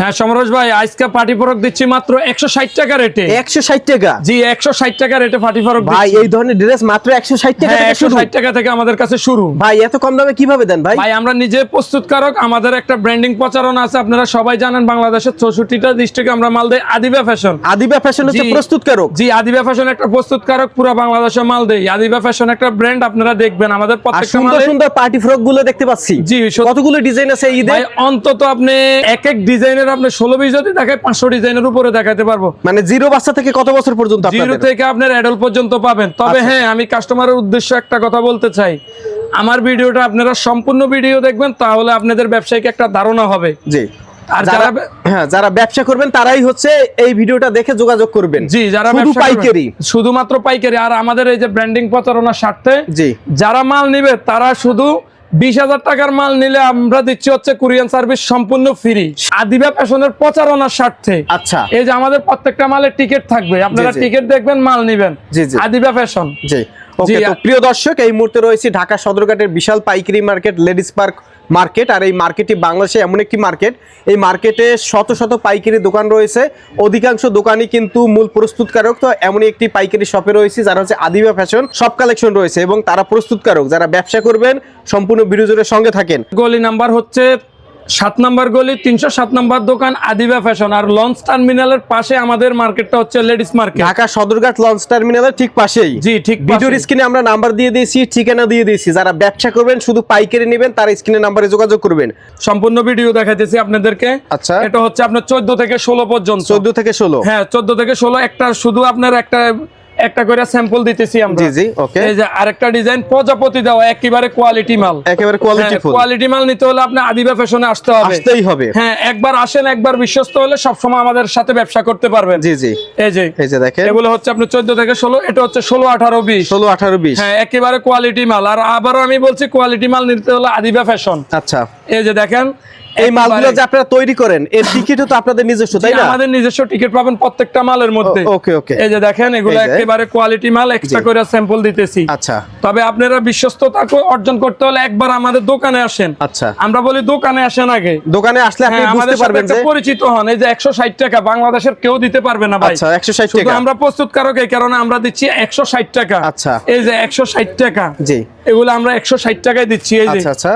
হ্যাঁ সমরেশ ভাই, আজকে পার্টি ফ্রক দিচ্ছি মাত্র 160 টাকা রেটে। 160 টাকা? জি 160 টাকা রেটে পার্টি ফ্রক ভাই। এই ধরনের ড্রেস মাত্র 160 টাকা থেকে শুরু? 160 টাকা থেকে আমাদের কাছে শুরু। ভাই এত কম দামে কিভাবে দেন ভাই? ভাই আমরা নিজে প্রস্তুতকারক, আমাদের একটা ব্র্যান্ডিং প্রচারণা আছে, আপনারা সবাই জানেন বাংলাদেশের 64টা ডিস্ট্রিক্টে আমরা মাল দেই। আদিবা ফ্যাশন। আদিবা ফ্যাশন হচ্ছে প্রস্তুতকারক? জি আদিবা ফ্যাশন একটা প্রস্তুতকারক, পুরো বাংলাদেশে মাল দেই। আদিবা ফ্যাশন একটা ব্র্যান্ড, আপনারা দেখবেন আমাদের প্রত্যেকটা সুন্দর সুন্দর পার্টি ফ্রক গুলো দেখতে পাচ্ছি। জি কতগুলো ডিজাইন আছে এই ঈদে? ভাই অন্তত আপনি এক এক ডিজাইনের আপনি 16-20 যদি দেখায় 500 ডিজাইনের উপরে দেখাতে পারবো। মানে জিরো বাচ্চা থেকে কত বছর পর্যন্ত? জিরো থেকে আপনার অ্যাডাল্ট পর্যন্ত পাবেন। তবে হ্যাঁ, আমি কাস্টমারের উদ্দেশ্যে একটা কথা বলতে চাই, আমার ভিডিওটা আপনারা সম্পূর্ণ ভিডিও দেখবেন, তাহলে আপনাদের ব্যবসায়িক একটা ধারণা হবে। জি। আর যারা ব্যবসা করবেন তারাই হচ্ছে এই ভিডিওটা দেখে যোগাযোগ করবেন। জি, যারা শুধু পাইকারি, শুধুমাত্র পাইকারি। আর আমাদের এই যে ব্র্যান্ডিং প্রচারণার স্বার্থে জি যারা মাল নিবে তারা শুধু 20,000 টাকার মাল নিলে আমরা দিচ্ছি হচ্ছে কুরিয়ান সার্ভিস সম্পূর্ণ ফ্রি। আদিবা ফ্যাশনের প্রচারণার স্বার্থে। আচ্ছা। এই যে আমাদের প্রত্যেকটা মালের টিকিট থাকবে, আপনারা টিকিট দেখবেন, মাল নিবেন। আদিবা ফ্যাশন। জি ওকে। তো প্রিয় দর্শক, এই মুহূর্তে রয়েছে ঢাকা সদরঘাটের বিশাল পাইকারি মার্কেট লেডিস পার্ক মার্কেট। আর এই মার্কেটটি বাংলাদেশে এমন একটি মার্কেট, এই মার্কেটে শত শত পাইকারি দোকান রয়েছে। অধিকাংশ দোকানই কিন্তু মূল প্রস্তুতকারক। তো এমনই একটি পাইকারি শপে রয়েছে যারা হচ্ছে আদিবা ফ্যাশন। সব কালেকশন রয়েছে এবং তারা প্রস্তুতকারক। যারা ব্যবসা করবেন সম্পূর্ণ ভিডিও জুড়ে সঙ্গে থাকেন। গলি নাম্বার হচ্ছে 7 নম্বর গলি, 307 নম্বর দোকান আদিবা ফ্যাশন। আর লঞ্চ টার্মিনালের পাশে আমাদের মার্কেটটা হচ্ছে ladies market. Dhaka Sadarghat launch টার্মিনালের ঠিক পাশেই। জি ঠিক। ভিডিওর স্ক্রিনে আমরা নাম্বার দিয়ে দিয়েছি, ঠিকানা দিয়ে দিয়েছি। যারা ব্যবসা করবেন শুধু পাইকারি নেবেন তারা স্ক্রিনে নাম্বারে যোগাযোগ করবেন। সম্পূর্ণ ভিডিও দেখাইতেছি আপনাদেরকে। আচ্ছা। এটা হচ্ছে আপনার 14 থেকে 16 পর্যন্ত। 14 থেকে 16? হ্যাঁ 14 থেকে 16। একটা শুধু আপনার একটা করে স্যাম্পল দিতেছি আমরা। জি জি ওকে। এই যে আরেকটা ডিজাইন প্রজাপতি দেওয়া, একেবারে কোয়ালিটি মাল। একেবারে কোয়ালিটিফুল। কোয়ালিটি মাল নিতে হলে আপনি আদিবা ফ্যাশনে আসতে হবে। আসতেই হবে। হ্যাঁ একবার আসেন, একবার বিশ্বস্ত হলে সব সময় আমাদের সাথে ব্যবসা করতে পারবেন। জি জি। এই যে দেখেন, এগুলো হচ্ছে আপনি 14 থেকে 16। এটা হচ্ছে 16, 18, 20। 16, 18, 20। হ্যাঁ একেবারে কোয়ালিটি মাল। আর আবারও আমি বলছি, কোয়ালিটি মাল নিতে হলে আদিবা ফ্যাশন। আচ্ছা। এই যে দেখেন, এই মালগুলো যে আপনারা তৈরি করেন এর টিকিটও তো আপনাদের নিজস্ব, তাই না? আমাদের নিজস্ব টিকিট পাবেন প্রত্যেকটা মালের মধ্যে। ওকে ওকে। এই যে দেখেন, এগুলো একেবারে কোয়ালিটি মাল, এক্সট্রা করে স্যাম্পল দিতেছি। আচ্ছা। তবে আপনারা বিশ্বস্ততা অর্জন করতে হলে একবার আমাদের দোকানে আসেন। আচ্ছা। আমরা বলি দোকানে আসেন আগে। দোকানে আসলে আপনি বুঝতে পারবেন যে পরিচিত হন। এই যে 160 টাকা বাংলাদেশের কেউ দিতে পারবে না ভাই। আচ্ছা 160 টাকা। টাকা। আমরা প্রস্তুতকারক, এই কারণে আমরা দিচ্ছি 160 টাকা। আচ্ছা। এই যে 160 টাকা। জি। এগুলো আমরা 160 টাকায় দিচ্ছি। এই যে আচ্ছা আচ্ছা।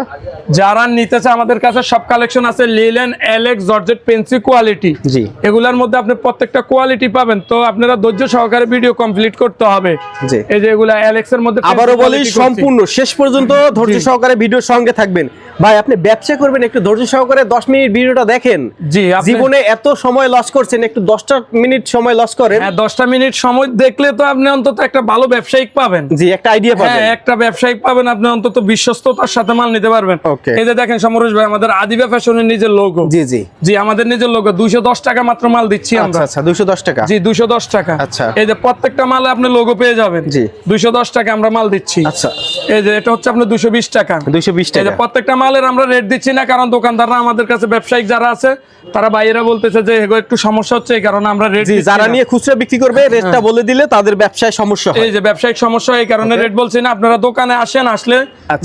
যারা নিতে চায় আমাদের কাছে সব কালেকশন আছে, লিলেন, এলেক্স, জর্জেট, পেন্সি কোয়ালিটি। জি। এগুলোর মধ্যে আপনি প্রত্যেকটা কোয়ালিটি পাবেন। তো আপনারা ধৈর্য সহকারে ভিডিও কমপ্লিট করতে হবে। জি। এই যে এগুলা এলেক্স এর মধ্যে আবারও বলি, সম্পূর্ণ শেষ পর্যন্ত ধৈর্য সহকারে ভিডিওর সঙ্গে থাকবেন। ভাই আপনি ব্যবসা করবেন, একটু ধৈর্য সহকারে 10 মিনিট ভিডিওটা দেখেন। জি। জীবনে এত সময় লস করছেন, একটু 10টা মিনিট সময় লস করেন। হ্যাঁ 10টা মিনিট সময় দেখলে তো আপনি অন্তত একটা ভালো ব্যবসায়িক পাবেন। জি, একটা আইডিয়া পাবেন। হ্যাঁ একটা ব্যবসায়িক পাবেন, আপনি অন্তত বিশ্বস্ততার সাথে মাল নিতে পারবেন। এই যে দেখেন সমরেশ ভাই, আমাদের আদিবা ফ্যাশনের নিজের লোগো। জি জি জি, আমাদের নিজের লোগো। 210 টাকা মাত্র মাল দিচ্ছি আমরা। আচ্ছা 210 টাকা। জি 210 টাকা। আচ্ছা। এই যে প্রত্যেকটা মালে আপনি লোগো পেয়ে যাবেন। জি। 210 টাকা আমরা মাল দিচ্ছি। আচ্ছা। এই যে এটা হচ্ছে আপনার 220 টাকা। 220 এই যে টাকা। প্রত্যেকটা মালের আমরা রেট দিচ্ছি না, কারণ দোকানদাররা আমাদের কাছে, ব্যবসায়িক যারা আছে তারা বাইরে বলতেছে যে এগুলো একটু সমস্যা হচ্ছে, এই কারণে আমরা রেট দিচ্ছি। যারা নিয়ে খুচরা বিক্রি করবে রেটটা বলে দিলে তাদের ব্যবসায় সমস্যা হয়। এই যে ব্যবসায়িক সমস্যা, এই কারণে রেট বলছি না। আপনারা দোকানে আসেন, আসলে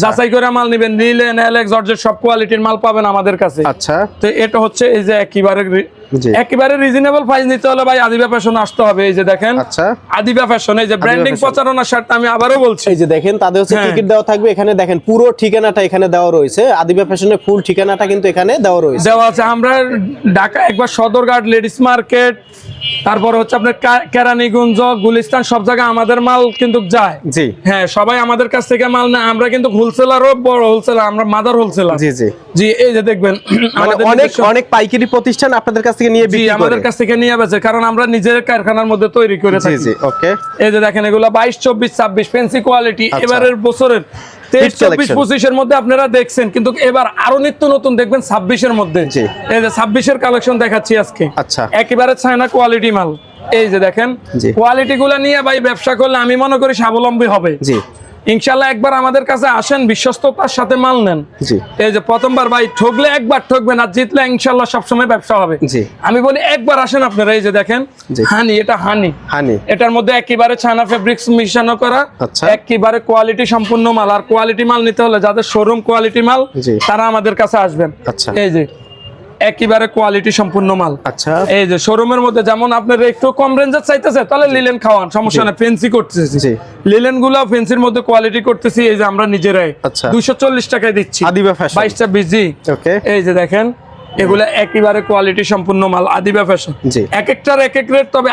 যাচাই করে মাল নেবেন। লিলেন, এলেক্স, জর্জেট সব কোয়ালিটির মাল পাবেন আমাদের কাছে। আচ্ছা। তো এটা হচ্ছে এই যে একেবারে রিজনেবল প্রাইস নিতে হলে ভাই আদিবা ফ্যাশন আসতে হবে। এই যে দেখেন। আচ্ছা। আদিবা ফ্যাশন, এই যে ব্র্যান্ডিং প্রচারণার স্বার্থে আমি আবারও বলছি। এই যে দেখেন, তাদের হচ্ছে টিকিট দেওয়া থাকবে। এখানে দেখেন পুরো ঠিকানাটা এখানে দেওয়া রয়েছে। আদিবা ফ্যাশনের ফুল ঠিকানাটা কিন্তু এখানে দেওয়া রয়েছে। দেওয়া আছে। আমরা ঢাকা একবার সদরঘাট, লেডিস মার্কেট, তারপর হচ্ছে আপনার কেরানীগঞ্জ, গুলিস্তান, সব জায়গায় আমাদের মাল কিন্তু যায়। জি। হ্যাঁ সবাই আমাদের কাছ থেকে মাল নেয়। আমরা কিন্তু হোলসেলারও, বড় হোলসেলার, আমরা মাদার হোলসেলার। জি জি জি। এই যে দেখবেন, আমাদের অনেক পাইকারি প্রতিষ্ঠান আপনাদের কাছ থেকে নিয়ে বিক্রি করে। আমাদের কাছ থেকে নিয়ে বেচে, কারণ আমরা নিজের কারখানার মধ্যে তৈরি করে থাকি। জি জি ওকে। এই যে দেখেন, এগুলো 22, 24, 26 ফ্যান্সি কোয়ালিটি। এবারের বছরের 23, 24, 25 এর মধ্যে আপনারা দেখছেন, কিন্তু এবার আরো নিত্য নতুন দেখবেন 26 এর মধ্যে। এই যে 26 এর কালেকশন দেখাচ্ছি আজকে। আচ্ছা। একেবারে চায়না কোয়ালিটি মাল। এই যে দেখেন, কোয়ালিটি গুলা নিয়ে ভাই ব্যবসা করলে আমি মনে করি স্বাবলম্বী হবে। জি। ইনশাআল্লাহ একবার আমাদের কাছে আসেন, বিশ্বস্ততার সাথে মাল নেন। জি। এই যে প্রথমবার ভাই ঠকলে একবার ঠকবেন, আর জিতলে ইনশাআল্লাহ সবসময় ব্যবসা হবে। জি। আমি বলি একবার আসেন আপনারা। এই যে দেখেন হানি, এটা হানি। এটার মধ্যে একেবারে চায়না ফেব্রিক্স মিশানো করা, একেবারে কোয়ালিটি সম্পূর্ণ মাল। আর কোয়ালিটি মাল নিতে হলে যাদের শোরুম কোয়ালিটি মাল, তারা আমাদের কাছে আসবেন। আচ্ছা। এই যে একেবারে কোয়ালিটি সম্পূর্ণ মাল। আচ্ছা, এই যে শোরুমের মধ্যে যেমন আপনার একটু কম রেঞ্জের চাইতেছে তাহলে লিলেন খাওয়ান, সমস্যা না, ফেন্সি করতেছি, লিলেন গুলো ফেন্সির মধ্যে কোয়ালিটি করতেছি। এই যে আমরা নিজেরাই 240 টাকায় দিচ্ছি আদিবা ফ্যাশন 22-26 জি। ওকে, এই যে দেখেন এগুলা একেবারে কোয়ালিটি সম্পূর্ণ মাল, আদিবা ফ্যাশন। এক একটার এক এক রেট, তবে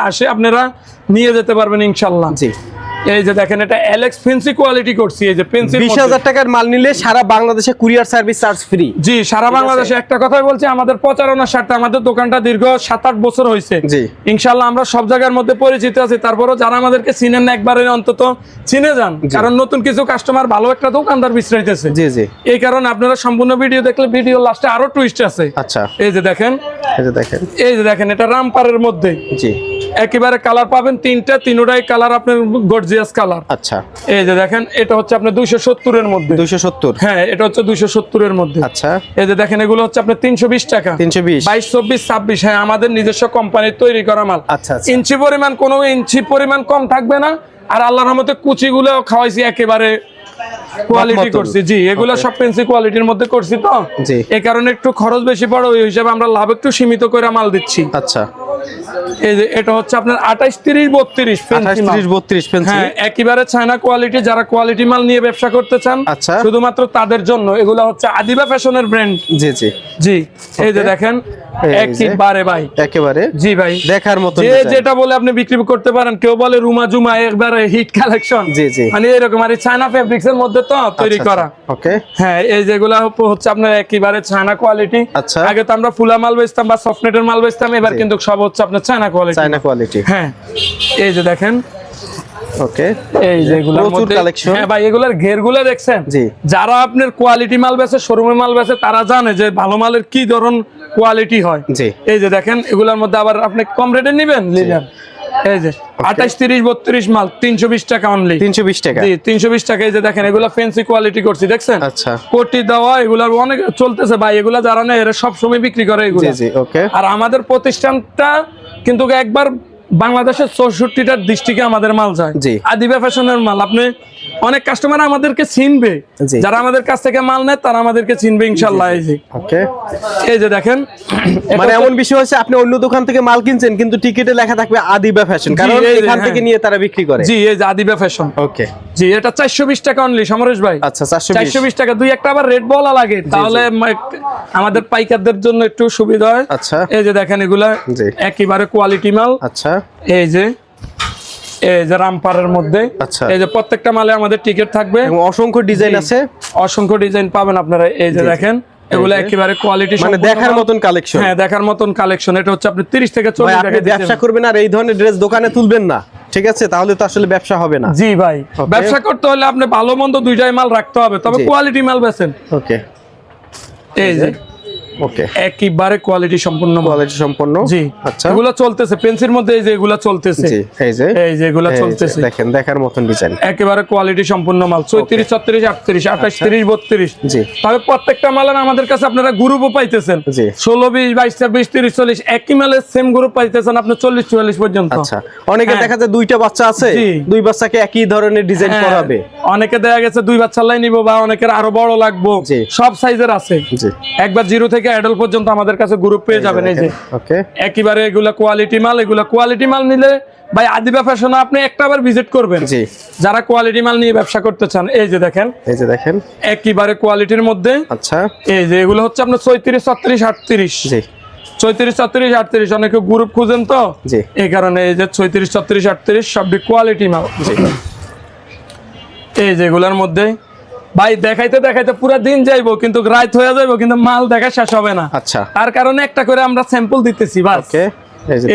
আসে আপনারা নিয়ে যেতে পারবেন ইনশাল্লাহ। জি, এই যে দেখেন এটা এলেক্স ফেন্সি কোয়ালিটি করছি। এই যে পেন্সিল 20,000 টাকার মাল নিলে সারা বাংলাদেশে কুরিয়ার সার্ভিস চার্জ ফ্রি। জি, সারা বাংলাদেশে। একটা কথাই বলছি, আমাদের প্রচারণার স্বার্থে আমাদের দোকানটা দীর্ঘ 7-8 বছর হয়েছে। জি, ইনশাআল্লাহ আমরা সব জায়গার মধ্যে পরিচিত আছি। তারপরও যারা আমাদেরকে চিনেন না, একবারে অন্তত চিনে যান, কারণ নতুন কিছু কাস্টমার ভালো একটা দোকানদার বিছড়াইতেছে। জি জি, এই কারণে আপনারা সম্পূর্ণ ভিডিও দেখলে ভিডিও লাস্টে আরো টুইস্ট আছে। আচ্ছা, এই যে দেখেন, এই যে দেখেন এটা রামপারের মধ্যে। জি, একেবারে কালার পাবেন তিনোটাই কালার আপনার গর্জিয়াস কালার। আচ্ছা, এই যে দেখেন এটা হচ্ছে আপনার 270 এর মধ্যে। 270, হ্যাঁ এটা হচ্ছে 270 এর মধ্যে। আচ্ছা, এই যে দেখেন এগুলো হচ্ছে আপনার 320 টাকা। 320, 22, 24, 26, হ্যাঁ আমাদের নিজস্ব কোম্পানির তৈরি করা মাল। আচ্ছা, ইঞ্চি পরিমাণ কোনো ইঞ্চি পরিমাণ কম থাকবে না। আর আল্লাহর রহমতে কুচিগুলো খাওয়াইছি একেবারে কোয়ালিটি করছি। জি, এগুলো সব পেন্সি কোয়ালিটির মধ্যে করছি তো, এই কারণে একটু খরচ বেশি পড়ে, ওই হিসাবে আমরা লাভ একটু সীমিত করে মাল দিচ্ছি। আচ্ছা, এই যে এটা হচ্ছে আপনার 28, 30, 32 ফেন্সি, হ্যাঁ একেবারে চায়না কোয়ালিটি। যারা কোয়ালিটি মাল নিয়ে ব্যবসা করতে চান শুধুমাত্র তাদের জন্য, এগুলো হচ্ছে আদিবা ফ্যাশনের ব্র্যান্ড। জি জি জি, এই যে দেখেন একেবারে ভাই, একেবারে জি ভাই দেখার মতো, যে যেটা বলে আপনি বিক্রি করতে পারেন। কেউ বলে রুমা জুমা একবারে হিট কালেকশন। জি জি, মানে এরকম আর চায়না ফেব্রিক্স এর মধ্যে তো তৈরি করা। ওকে, হ্যাঁ এই যেগুলা হচ্ছে আপনার একেবারে চায়না কোয়ালিটি। আচ্ছা, আগে তো আমরা ফুলা মাল বেচতাম বা সফটনেটের মাল বেচতাম, এবার কিন্তু সব হচ্ছে আপনার চায়না কোয়ালিটি। হ্যাঁ, এই যে দেখেন, ওকে, এই যেগুলোর মধ্যে কালেকশন, হ্যাঁ ভাই এগুলার ঘেরগুলো দেখছেন? জি, যারা আপনার কোয়ালিটি মাল বেচে, শোরুমে মাল বেচে, তারা জানে যে ভালো মালের কি ধরন কোয়ালিটি হয়। জি, এই যে দেখেন এগুলোর মধ্যে আবার আপনি কম রেটে নেবেন লিলেন। এই যে 28, 30, 32 মাল 320 টাকা অনলি। 320 টাকা, জি 320 টাকা। এই যে দেখেন এগুলা ফেন্সি কোয়ালিটি করছি, দেখছেন? আচ্ছা, কোটি দেওয়া এগুলার অনেক চলতেছে ভাই। এগুলা যারা নেয় এরা সব সময় বিক্রি করে এগুলো। জি জি, ওকে। আর আমাদের প্রতিষ্ঠানটা কিন্তু একবার বাংলাদেশের 64টার ডিস্ট্রিক্টে আমাদের মাল যায়। আদিবা ফ্যাশনের মাল আপনি অনেক কাস্টমার আমাদেরকে চিনবে, যারা আমাদের কাছ থেকে মাল নেয় তারা আমাদেরকে চিনবে ইনশাআল্লাহ। এই যে ওকে, এই যে দেখেন, মানে এমন বিষয় হচ্ছে আপনি অন্য দোকান থেকে মাল কিনছেন কিন্তু টিকেটে লেখা থাকবে আদিবা ফ্যাশন, কারণ এখান থেকে নিয়ে তারা বিক্রি করে। জি, এই যে আদিবা ফ্যাশন। ওকে, জি এটা 420 টাকা অনলি সমরেশ ভাই। আচ্ছা, 420 টাকা। দুই একটা আবার রেট বলা লাগে, তাহলে আমাদের পাইকারদের জন্য একটু সুবিধা হয়। আচ্ছা, এই যে দেখেন এগুলা একেবারে কোয়ালিটি মাল। আচ্ছা, এই যে রামপারের মধ্যে। আচ্ছা, এই যে প্রত্যেকটা মালে আমাদের টিকেট থাকবে, অসংখ্য ডিজাইন আছে, অসংখ্য ডিজাইন পাবেন আপনারা। এই যে দেখেন এগুলো একেবারে কোয়ালিটি, মানে দেখার মতন কালেকশন। হ্যাঁ দেখার মতন কালেকশন। এটা হচ্ছে আপনি 30 থেকে 40 টাকা ব্যবসা করবেন আর এই ধরনের ড্রেস দোকানে তুলবেন না, ঠিক আছে? তাহলে তো আসলে ব্যবসা হবে না। জি ভাই, ব্যবসা করতে হলে আপনি ভালো মন্দ দুইটাই মাল রাখতে হবে, তবে কোয়ালিটি মাল বেচেন। ওকে, এই যে ওকে, একেবারে কোয়ালিটি সম্পন্ন। জি, আচ্ছা, এগুলো চলতেছে পেন্সির মধ্যে। এই যে এগুলো চলতেছে, এই যে এগুলো চলতেছে, দেখেন দেখার মতন ডিজাইন, একেবারে কোয়ালিটি সম্পন্ন মাল। 34, 36, 38, 28, 30, 32। জি, তবে প্রত্যেকটা মালের আমাদের কাছে আপনারা গ্রুপও পাইতেছেন। জি, 16, 20, 22, 23, 30, 40 একই মালের সেম গ্রুপ পাইতেছেন আপনি 40, 44 পর্যন্ত। আচ্ছা, অনেকে দেখা যায় দুইটা বাচ্চা আছে, দুই বাচ্চাকে একই ধরনের ডিজাইন করাবে। অনেকে দেখা গেছে দুই বাচ্চা লাই নিব, বা অনেকের আরো বড় লাগবে, সব সাইজের আছে। জি, একবার 0 থেকে অ্যাডাল্ট পর্যন্ত আমাদের কাছে গ্রুপ পেয়ে যাবেন। এই যে ওকে, একেবারে এগুলা কোয়ালিটি মাল। এগুলা কোয়ালিটি মাল নিলে ভাই আদিবা ফ্যাশনে আপনি একটাবার ভিজিট করবেন। জি, যারা কোয়ালিটি মাল নিয়ে ব্যবসা করতে চান। এই যে দেখেন, একেবারে কোয়ালিটির মধ্যে। আচ্ছা, এই যে এগুলো হচ্ছে আপনার 34, 36, 38। জি, 34, 36, 38 অনেকে গ্রুপ খুঁজেন তো, এই কারণে এই যে 34, 36, 38 সবই কোয়ালিটি মাল। এই যে এগুলোর মধ্যে ভাই দেখাইতে দেখাইতে পুরো দিন যাইবো, কিন্তু রাত হয়ে যাইবো, কিন্তু মাল দেখা শেষ হবে না। আচ্ছা, তার কারণে একটা করে আমরা স্যাম্পল দিতেছি বাস। ওকে,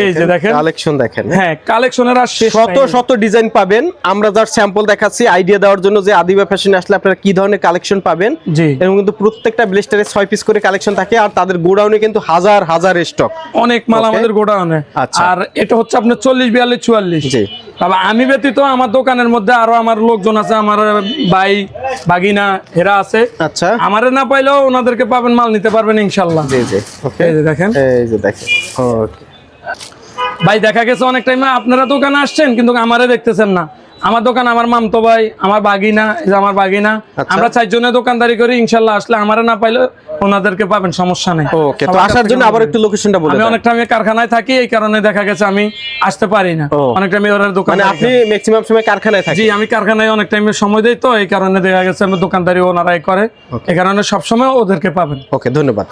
এই যে দেখেন কালেকশন দেখেন। হ্যাঁ, কালেকশনের আর শেষ নাই, শত ডিজাইন পাবেন। আমরা যার স্যাম্পল দেখাচ্ছি আইডিয়া দেওয়ার জন্য যে আদিবা ফ্যাশনে আসলে আপনারা কি ধরনের কালেকশন পাবেন। জি, এবং কিন্তু প্রত্যেকটা ব্লেস্টারে 6 পিস করে কালেকশন থাকে, আর তাদের গোডাউনে কিন্তু হাজার হাজার স্টক, অনেক মাল আমাদের গোডাউনে। আর এটা হচ্ছে আপনার 40, 42, 44। জি, তবে আমি ব্যতীত আমার দোকানের মধ্যে আরো আমার লোকজন আছে, আমার ভাই ভাগিনা এরা আছে। আচ্ছা, আমারে না পাইলেও ওনাদেরকে পাবেন, মাল নিতে পারবেন ইনশাআল্লাহ। জি জি, ওকে, এই যে দেখেন, ওকে ভাই দেখা গেছে অনেক টাইম আপনারা দোকানে আসছেন কিন্তু আমারে দেখতেছেন না। আমার দোকান আমার মামতো ভাই, আমার বাগিনা, এই যে আমার বাগিনা, আমরা 4 জনে দোকানদারি করি। ইনশাআল্লাহ আসলে আমারে না পাইলে ওনাদেরকে পাবেন, সমস্যা নেই। ওকে, তো আসার জন্য আবার একটু লোকেশনটা বলে আমি দেন। অনেকটা আমি কারখানায় থাকি, এই কারণে দেখা গেছে আমি আসতে পারি না। অনেকটা আমি ওর দোকান, মানে আপনি ম্যাক্সিমাম সময় কারখানায় থাকেন? জি, আমি কারখানায় অনেক টাইমে সময় দেই, তো এই কারণে দেখা গেছে আমি দোকানদারি ওনারাই করে, এই কারণে সবসময় ওদেরকে পাবেন। ওকে, ধন্যবাদ।